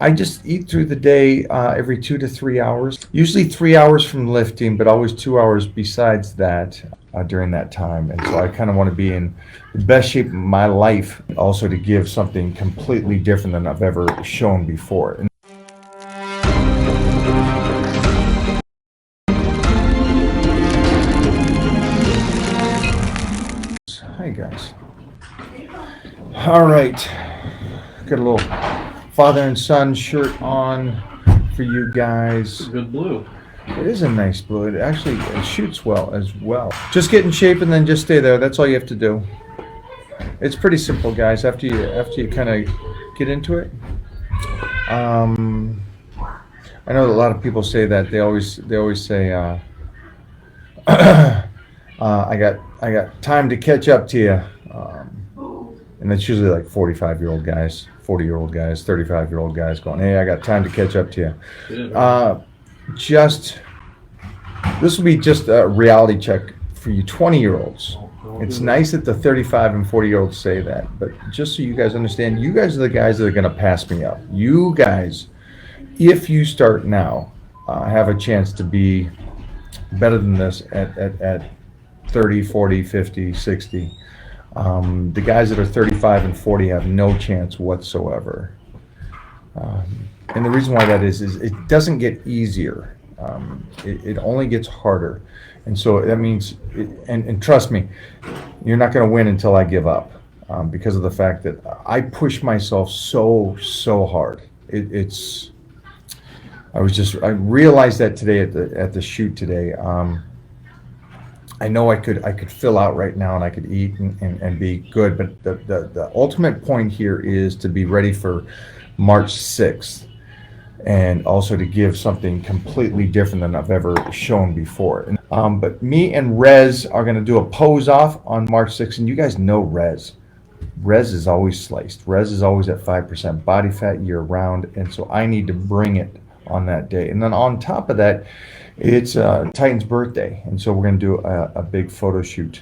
I just eat through the day every 2 to 3 hours. Usually 3 hours from lifting, but always 2 hours besides that during that time. And so I kind of want to be in the best shape of my life, also to give something completely different than I've ever shown before. And hi guys. All right, got a little father and son shirt on for you guys. Good blue. It is a nice blue. It shoots well as well. Just get in shape and then just stay there. That's all you have to do. It's pretty simple, guys. After you kind of get into it. I know a lot of people say that they always say I got time to catch up to you. And it's usually like 45-year-old guys, 40-year-old guys, 35-year-old guys going, hey, I got time to catch up to you. This will be just a reality check for you 20-year-olds. It's nice that the 35 and 40-year-olds say that, but just so you guys understand, you guys are the guys that are going to pass me up. You guys, if you start now, have a chance to be better than this at 30, 40, 50, 60. The guys that are 35 and 40 have no chance whatsoever. And the reason why that is it doesn't get easier. It only gets harder. And so that means, and trust me, you're not going to win until I give up, because of the fact that I push myself so hard. I realized that today at the shoot today. I know I could fill out right now and I could eat and be good, but the ultimate point here is to be ready for March 6th, and also to give something completely different than I've ever shown before. But me and Rez are going to do a pose off on March 6th, and you guys know Rez. Rez is always sliced. Rez is always at 5% body fat year round, and so I need to bring it on that day. And then on top of that, it's Titan's birthday, and so we're going to do a big photo shoot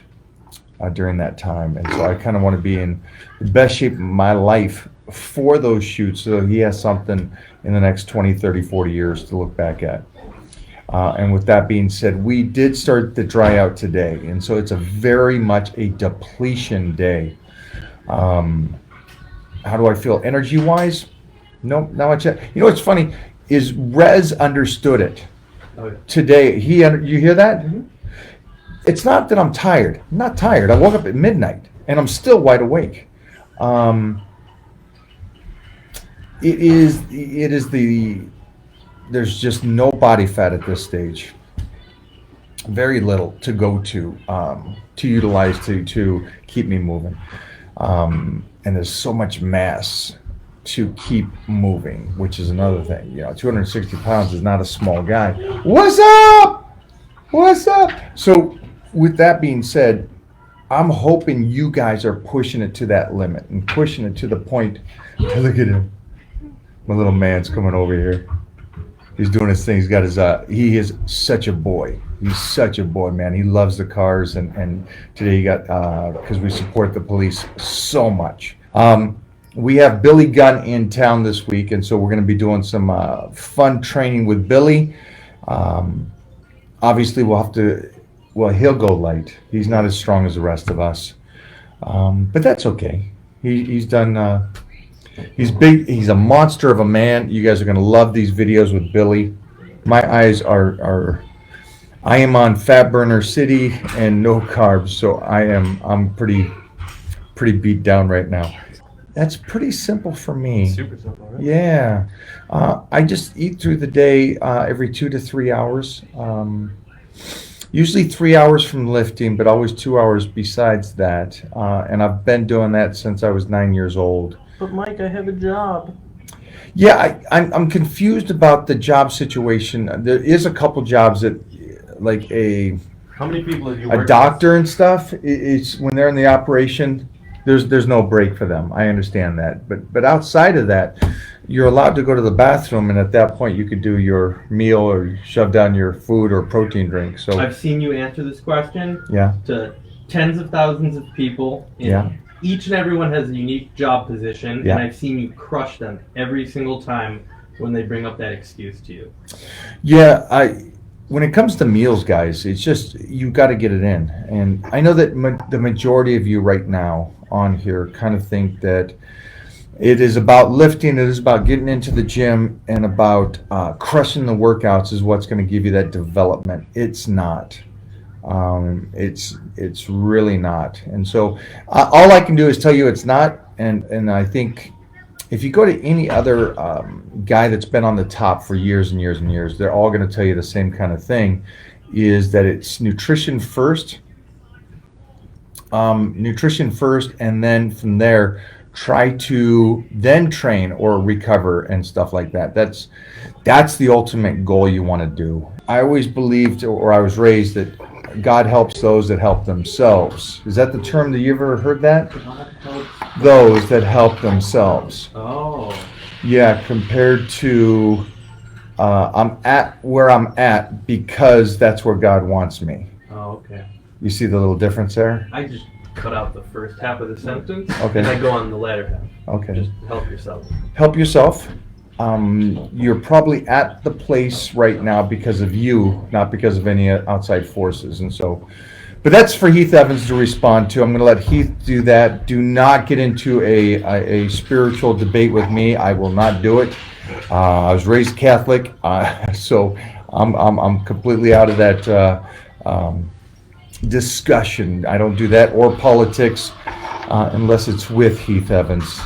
during that time. And so I kind of want to be in the best shape of my life for those shoots, so he has something in the next 20, 30, 40 years to look back at. And with that being said, we did start the dry out today, and so it's a very much a depletion day. How do I feel energy-wise? No, not much. You know what's funny is Rez understood it. Oh, yeah. Today, you hear that? Mm-hmm. It's not that I'm tired. I'm not tired. I woke up at midnight and I'm still wide awake. There's just no body fat at this stage. Very little to go to utilize to keep me moving. And there's so much mass to keep moving, which is another thing. 260 pounds is not a small guy. What's up? What's up? So with that being said, I'm hoping you guys are pushing it to that limit and pushing it to the point. Look at him. My little man's coming over here. He's doing his thing. He's got his, he is such a boy. He's such a boy, man. He loves the cars. And today he got, because we support the police so much. We have Billy Gunn in town this week, and so we're going to be doing some fun training with Billy. Obviously, he'll go light. He's not as strong as the rest of us, but that's okay. He's done. He's big. He's a monster of a man. You guys are going to love these videos with Billy. My eyes are. I am on Fat Burner City and no carbs, so I'm pretty beat down right now. That's pretty simple for me. Super simple, right? Yeah. I just eat through the day every 2 to 3 hours. Usually 3 hours from lifting, but always 2 hours besides that. And I've been doing that since I was 9 years old. But Mike, I have a job. Yeah, I'm confused about the job situation. There is a couple jobs that, like How many people have you a worked doctor and stuff. It's when they're in the operation. There's no break for them. I understand that, but outside of that, you're allowed to go to the bathroom, and at that point, you could do your meal or shove down your food or protein drink. So I've seen you answer this question yeah, to tens of thousands of people. And yeah. Each and every one has a unique job position, Yeah. and I've seen you crush them every single time when they bring up that excuse to you? Yeah, when it comes to meals, guys, it's just you got to get it in. And I know that the majority of you right now on here kind of think that it is about lifting, it is about getting into the gym, and about crushing the workouts is what's going to give you that development. It's not. It's really not. And so all I can do is tell you it's not. And I think if you go to any other guy that's been on the top for years and years and years, they're all going to tell you the same kind of thing, is that it's nutrition first, and then from there, try to then train or recover and stuff like that. That's the ultimate goal you want to do. I always believed, or I was raised, that God helps those that help themselves. Is that the term that you ever heard that? Those that help themselves. Oh. Yeah, compared to I'm at where I'm at because that's where God wants me. Oh, okay. You see the little difference there? I just cut out the first half of the sentence, Okay. and I go on the latter half. Okay. Just help yourself. Help yourself. You're probably at the place right now because of you, not because of any outside forces. And so, but that's for Heath Evans to respond to. I'm going to let Heath do that. Do not get into a spiritual debate with me. I will not do it. I was raised Catholic, so I'm completely out of that discussion. I don't do that, or politics, unless it's with Heath Evans.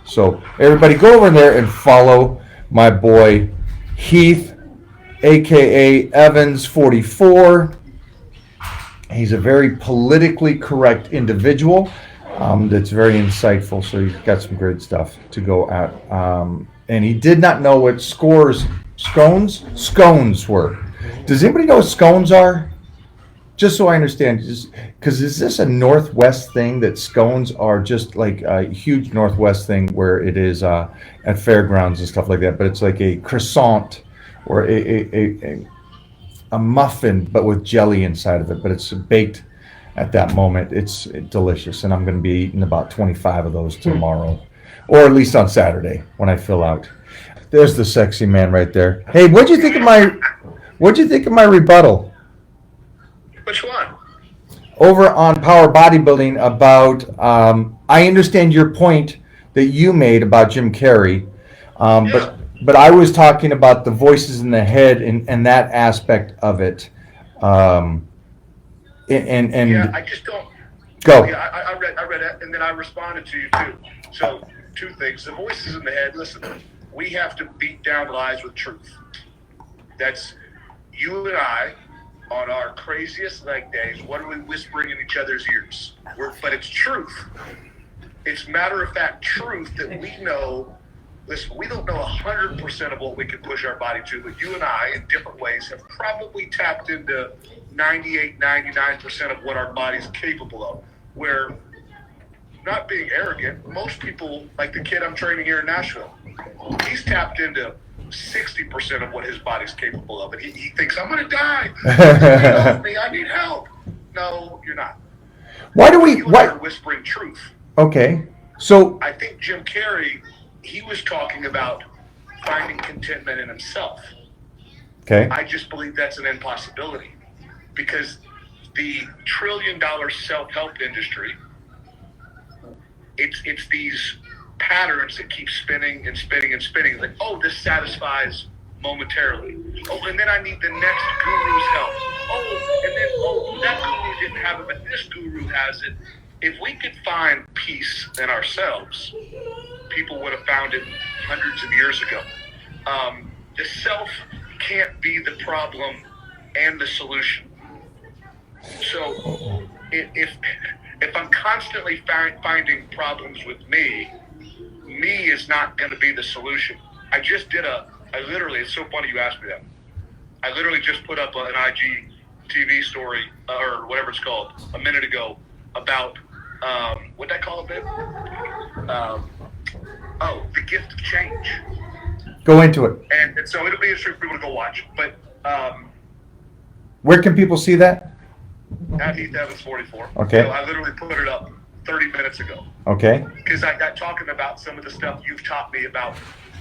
So everybody go over there and follow my boy Heath, aka Evans44. He's a very politically correct individual that's very insightful, so he's got some great stuff to go at. And he did not know what scones were. Does anybody know what scones are? Just so I understand, because is this a Northwest thing, that scones are just like a huge Northwest thing where it is at fairgrounds and stuff like that, but it's like a croissant or a muffin, but with jelly inside of it, but it's baked at that moment. It's delicious, and I'm going to be eating about 25 of those tomorrow, or at least on Saturday when I fill out. There's the sexy man right there. Hey, what'd you think of my rebuttal? Which one? Over on Power Bodybuilding about, I understand your point that you made about Jim Carrey, but I was talking about the voices in the head and that aspect of it. Yeah, I just don't. Go. Yeah, I read it, and then I responded to you too. So, two things: the voices in the head. Listen, we have to beat down lies with truth. That's you and I. On our craziest leg days, what are we whispering in each other's ears? But it's truth. It's matter-of-fact truth that we know. Listen, we don't know 100% of what we can push our body to, but you and I, in different ways, have probably tapped into 98, 99% of what our body's capable of. Where, not being arrogant, most people, like the kid I'm training here in Nashville, he's tapped into 60% of what his body's capable of, and he thinks, I'm going to die. I need help. No, you're not. Why do we? Why are whispering truth? Okay, so I think Jim Carrey, he was talking about finding contentment in himself. Okay. I just believe that's an impossibility because the $1 trillion self-help industry, it's these patterns that keep spinning and spinning and spinning. Like, oh, this satisfies momentarily. Oh, and then I need the next guru's help. Oh, and then, that guru didn't have it, but this guru has it. If we could find peace in ourselves, people would have found it hundreds of years ago. The self can't be the problem and the solution. So if I'm constantly finding problems with me is not going to be the solution. I literally, it's so funny you asked me that. I literally just put up an IG TV story, or whatever it's called, a minute ago about, what'd I call it, babe? The gift of change. Go into it. And so it'll be interesting for people to go watch. But where can people see that? At Heath Evans 44. Okay. So I literally put it up 30 minutes ago. Okay. Because I got talking about some of the stuff you've taught me about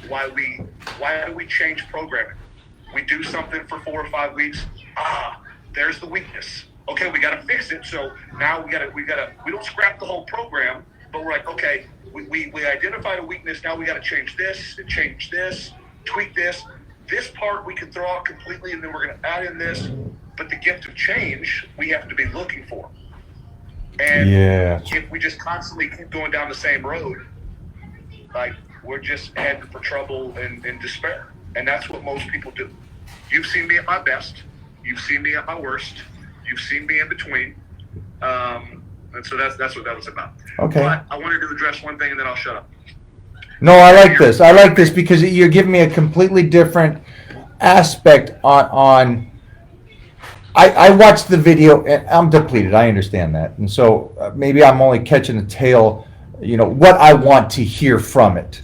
why do we change programming? We do something for 4 or 5 weeks. There's the weakness. Okay, we got to fix it. So now we don't scrap the whole program, but we're like, okay, we identified a weakness. Now we got to change this, tweak this. This part we can throw out completely, and then we're going to add in this. But the gift of change, we have to be looking for. And if we just constantly keep going down the same road, like, we're just heading for trouble and despair. And that's what most people do. You've seen me at my best. You've seen me at my worst. You've seen me in between. And so that's what that was about. Okay. But I wanted to address one thing, and then I'll shut up. No, I like this. I like this because you're giving me a completely different aspect on I watched the video, and I'm depleted. I understand that. And so maybe I'm only catching the tail, what I want to hear from it.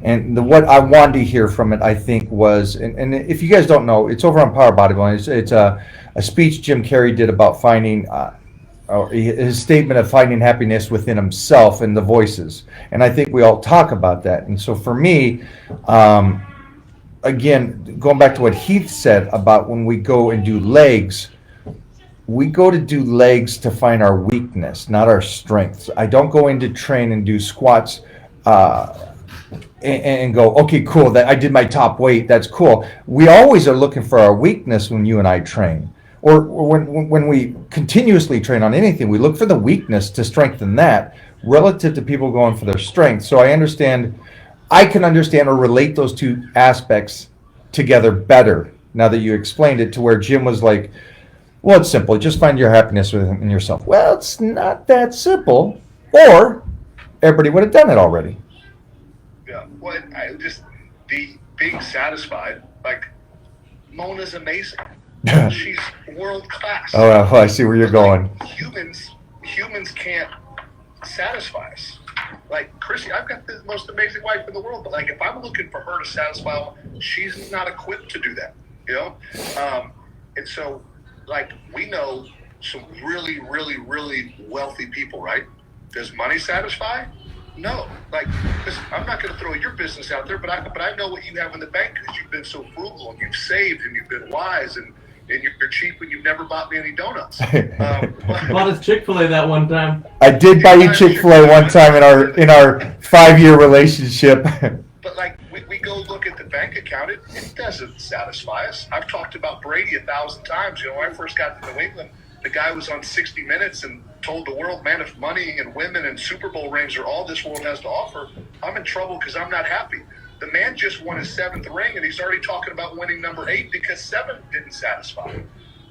And what I wanted to hear from it, I think, was, and if you guys don't know, it's over on Power Bodybuilding. It's a speech Jim Carrey did about finding, his statement of finding happiness within himself and the voices. And I think we all talk about that. And so for me, again, going back to what Heath said about when we go and do legs, we go to do legs to find our weakness, not our strengths. I don't go in to train and do squats and go, okay, cool, that I did my top weight, that's cool. We always are looking for our weakness when you and I train. Or when we continuously train on anything, we look for the weakness to strengthen that relative to people going for their strength. So I can understand or relate those two aspects together better now that you explained it, to where Jim was like, well, it's simple. Just find your happiness within yourself. Well, it's not that simple. Or everybody would have done it already. Yeah. Well, being satisfied, like, Mona's amazing. She's world class. Oh, well, I see where you're going. Like, humans can't satisfy us. Like, Chrissy, I've got the most amazing wife in the world, but, like, if I'm looking for her to satisfy, she's not equipped to do that, and so, like, we know some really, really, really wealthy people, right? Does money satisfy? No. Like, listen, I'm not going to throw your business out there, but I know what you have in the bank because you've been so frugal and you've saved and you've been wise and you're cheap and you've never bought me any donuts. Bought us Chick-fil-A that one time. I did buy you Chick-fil-A one time in our 5-year relationship. But, like, we go look at the bank account, it doesn't satisfy us. I've talked about Brady 1,000 times. When I first got to New England, the guy was on 60 Minutes and told the world, man, if money and women and Super Bowl rings are all this world has to offer, I'm in trouble because I'm not happy. The man just won his 7th ring, and he's already talking about winning number 8 because 7 didn't satisfy.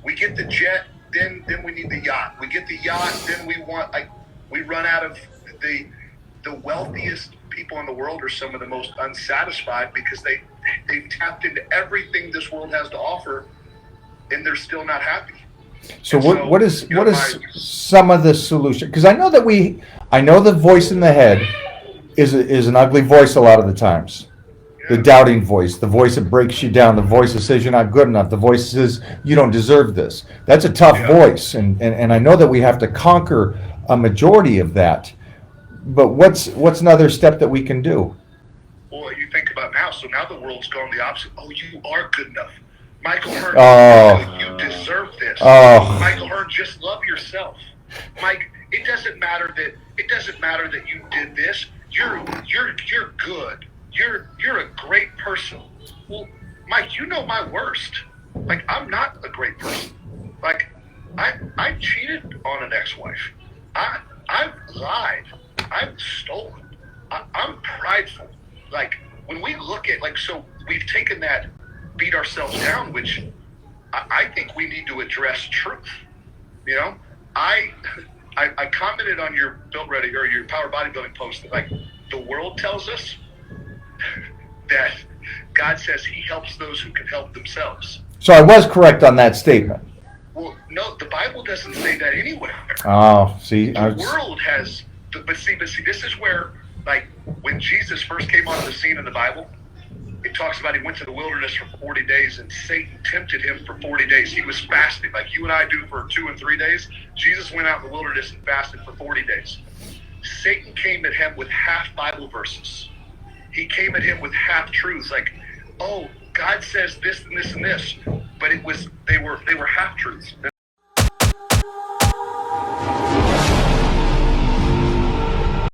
We get the jet, then we need the yacht. We get the yacht, then we run out of the wealthiest people in the world are some of the most unsatisfied because they've tapped into everything this world has to offer, and they're still not happy. So what is some of the solution? Because I know the voice in the head is an ugly voice a lot of the times. The doubting voice, the voice that breaks you down, the voice that says you're not good enough, the voice that says you don't deserve this. That's a tough voice, and I know that we have to conquer a majority of that. But what's another step that we can do? Well, you think about now. So now the world's going the opposite. Oh, you are good enough. Michael Hearn, you deserve this. Michael Hearn, just love yourself. Mike, it doesn't matter that you did this. You're good. You're a great person. Well, Mike, you know my worst. Like, I'm not a great person. Like, I cheated on an ex-wife. I've lied. I've stolen. I'm prideful. Like, when we look at, like, so we've taken that, beat ourselves down, which I think we need to address truth. I commented on your Built Ready or your Power Bodybuilding post that, like, the world tells us that God says he helps those who can help themselves. So I was correct on that statement. Well, no, the Bible doesn't say that anywhere. Oh, see. The world has, but see, this is where, like, when Jesus first came onto the scene in the Bible, it talks about he went to the wilderness for 40 days and Satan tempted him for 40 days. He was fasting like you and I do for 2 and 3 days. Jesus went out in the wilderness and fasted for 40 days. Satan came at him with half Bible verses. he came at him with half truths, like, oh, God says this and this and this, but they were half truths.